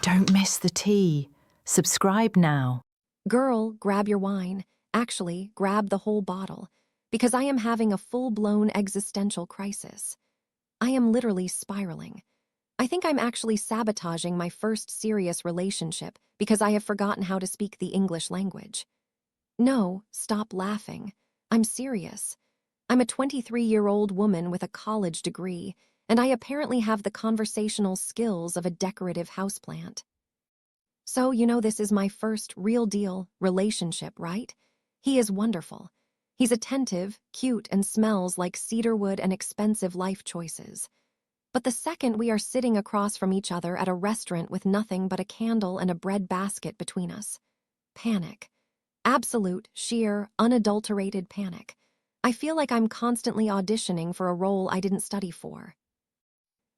Don't miss the tea. Subscribe now. Girl, grab your wine. Actually, grab the whole bottle. Because I am having a full-blown existential crisis. I am literally spiraling. I think I'm actually sabotaging my first serious relationship because I have forgotten how to speak the English language. No, stop laughing. I'm serious. I'm a 23-year-old woman with a college degree, and I apparently have the conversational skills of a decorative houseplant. So, this is my first real deal relationship, right? He is wonderful. He's attentive, cute, and smells like cedarwood and expensive life choices. But the second we are sitting across from each other at a restaurant with nothing but a candle and a bread basket between us, panic. Absolute, sheer, unadulterated panic. I feel like I'm constantly auditioning for a role I didn't study for.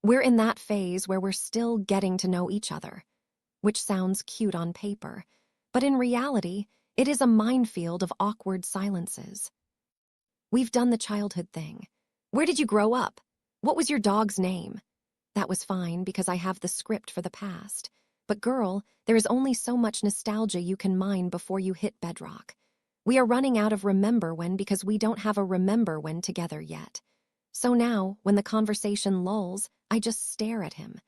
We're in that phase where we're still getting to know each other, which sounds cute on paper, but in reality, it is a minefield of awkward silences. We've done the childhood thing. Where did you grow up? What was your dog's name? That was fine because I have the script for the past. But girl, there is only so much nostalgia you can mine before you hit bedrock. We are running out of remember when because we don't have a remember when together yet. So now, when the conversation lulls, I just stare at him.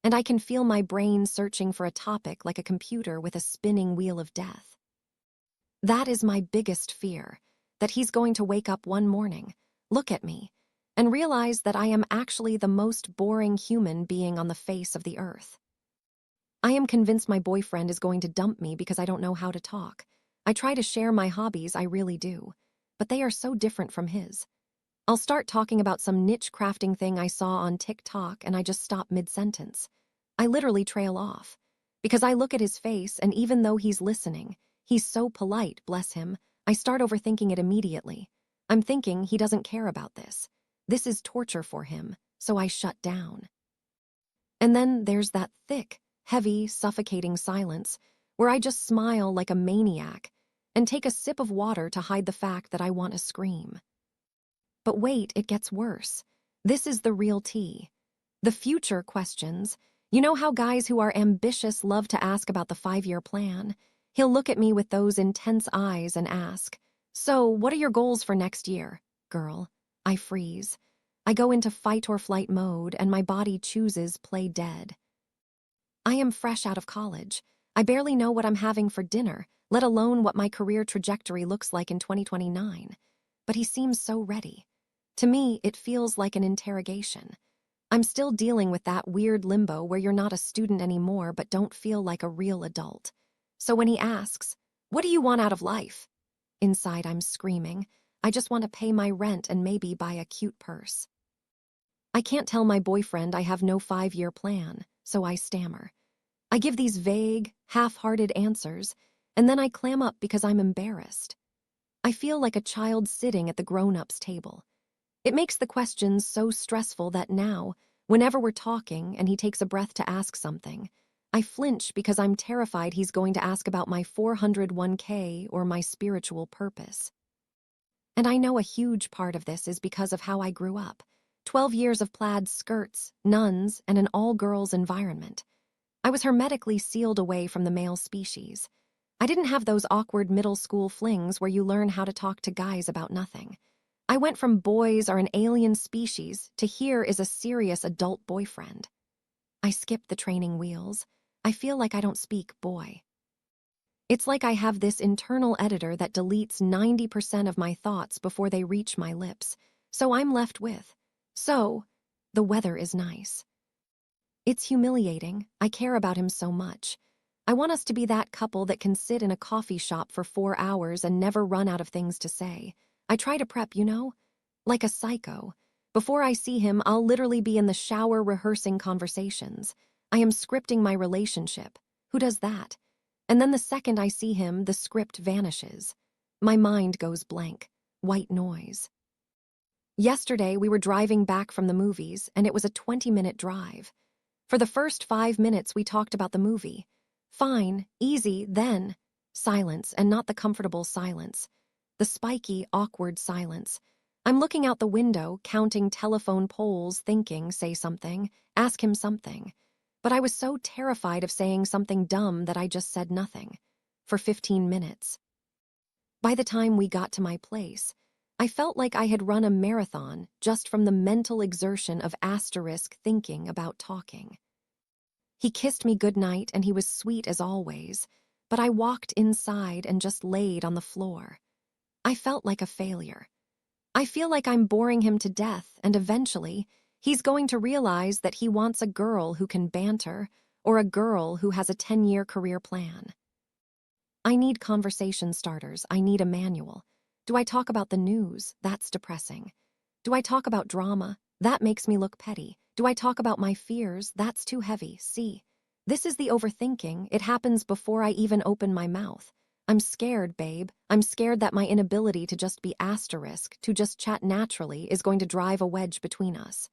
And I can feel my brain searching for a topic like a computer with a spinning wheel of death. That is my biggest fear, that he's going to wake up one morning, look at me, and realize that I am actually the most boring human being on the face of the earth. I am convinced my boyfriend is going to dump me because I don't know how to talk. I try to share my hobbies, I really do, but they are so different from his. I'll start talking about some niche crafting thing I saw on TikTok and I just stop mid-sentence. I literally trail off, because I look at his face and even though he's listening, he's so polite, bless him, I start overthinking it immediately. I'm thinking he doesn't care about this. This is torture for him, so I shut down. And then there's that thick, heavy, suffocating silence where I just smile like a maniac and take a sip of water to hide the fact that I want to scream. But wait, it gets worse. This is the real tea. The future questions. You know how guys who are ambitious love to ask about the 5-year plan? He'll look at me with those intense eyes and ask, "So, what are your goals for next year, girl?" I freeze. I go into fight or flight mode and my body chooses play dead. I am fresh out of college. I barely know what I'm having for dinner, let alone what my career trajectory looks like in 2029. But he seems so ready. To me, it feels like an interrogation. I'm still dealing with that weird limbo where you're not a student anymore but don't feel like a real adult. So when he asks, "What do you want out of life?" Inside I'm screaming, I just want to pay my rent and maybe buy a cute purse. I can't tell my boyfriend I have no 5-year plan, so I stammer. I give these vague, half-hearted answers, and then I clam up because I'm embarrassed. I feel like a child sitting at the grown-ups' table. It makes the questions so stressful that now, whenever we're talking and he takes a breath to ask something, I flinch because I'm terrified he's going to ask about my 401k or my spiritual purpose. And I know a huge part of this is because of how I grew up. 12 years of plaid skirts, nuns, and an all-girls environment. I was hermetically sealed away from the male species. I didn't have those awkward middle school flings where you learn how to talk to guys about nothing. I went from boys are an alien species to here is a serious adult boyfriend. I skip the training wheels. I feel like I don't speak boy. It's like I have this internal editor that deletes 90% of my thoughts before they reach my lips, so I'm left with, "So, the weather is nice." It's humiliating. I care about him so much. I want us to be that couple that can sit in a coffee shop for 4 hours and never run out of things to say. I try to prep, like a psycho. Before I see him, I'll literally be in the shower rehearsing conversations. I am scripting my relationship. Who does that? And then the second I see him, the script vanishes. My mind goes blank. White noise. Yesterday, we were driving back from the movies, and it was a 20-minute drive. For the first 5 minutes, we talked about the movie. Fine, easy, then. Silence, and not the comfortable silence. The spiky, awkward silence. I'm looking out the window, counting telephone poles, thinking, say something, ask him something. But I was so terrified of saying something dumb that I just said nothing. For 15 minutes. By the time we got to my place, I felt like I had run a marathon just from the mental exertion of asterisk thinking about talking. He kissed me goodnight and he was sweet as always, but I walked inside and just laid on the floor. I felt like a failure. I feel like I'm boring him to death, and eventually, he's going to realize that he wants a girl who can banter or a girl who has a 10-year career plan. I need conversation starters. I need a manual. Do I talk about the news? That's depressing. Do I talk about drama? That makes me look petty. Do I talk about my fears? That's too heavy. See, this is the overthinking. It happens before I even open my mouth. I'm scared, babe. I'm scared that my inability to just be asterisk, to just chat naturally, is going to drive a wedge between us.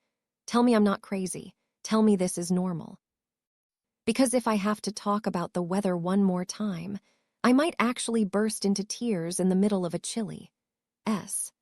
Tell me I'm not crazy. Tell me this is normal. Because if I have to talk about the weather one more time, I might actually burst into tears in the middle of a chilly S.